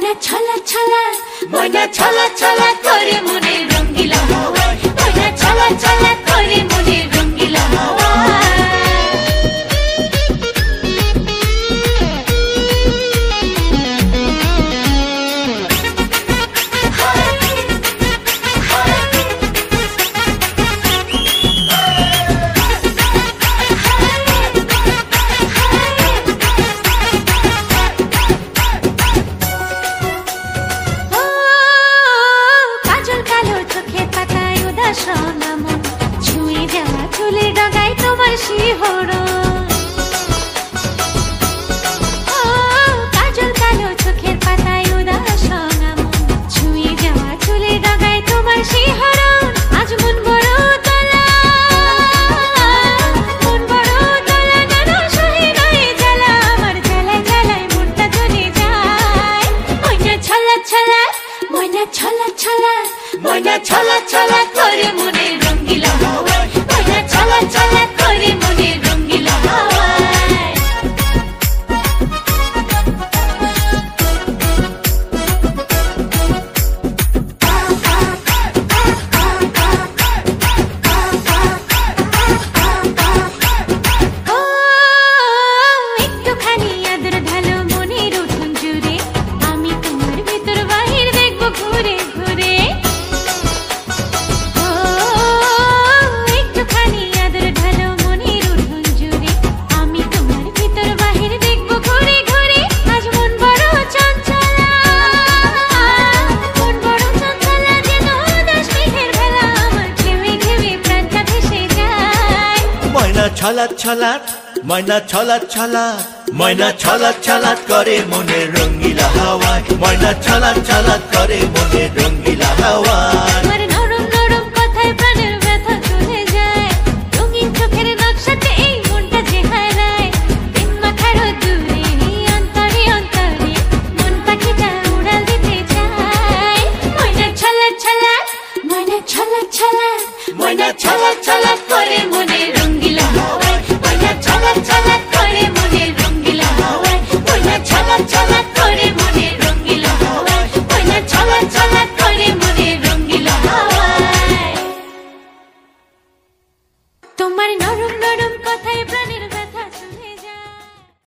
ময়না ছলা ছলা, ময়না ছলা ছলা করে মনে রঙ্গিলা হাওয়ায়, ময়না ছলা ছলা করে মনে রঙ্গিলা হাওয়ায়। ছুঁয়ে যাওয়া চুলের ডগায় তোমার শিহরণ, কাজল কালো চোখের পাতায় উদাস নামন, ছুঁয়ে যাওয়া চুলের ডগায় তোমার শিহরণ। আজ মন বড় তোলা, মন বড় তোলা, যেন সহে নয় জ্বালা, আমার জ্বালায় জ্বালায় মনটা চলে যায়। ময়না ছলা ছলা, ময়না ছলা ছলা, ময়না ছলা ছলা করে মনে রঙ্গিলা হাওয়ায়, ময়না ছলা ছলা করে মনে রঙ্গিলা হাওয়ায়। একটুখানি আদর ঢালো মনের উঠোন জুড়ে, আমি তোমার ভিতর বাহির দেখবো ঘুরে ঘুরে। একটুখানি আদর ঢালো মনের উঠোন জুড়ে, আমি তোমার ভিতর বাহির দেখবো ঘুরে ঘুরে। আজ মন বড় চঞ্চলা, মন বড় চঞ্চলা, যেন উদাস মেঘের ভেলা, আমার ঘেমে ঘেমে প্রাণটা ভেসে যায়। ময়না ছলাৎ ছলাৎ, ময়না ছলাৎ ছলাৎ, ময়না ছলাৎ ছলাৎ করে মনে রঙ্গিলা হাওয়ায়, ময়না ছলাৎ ছলাৎ করে মনে রঙ্গিলা হাওয়ায়।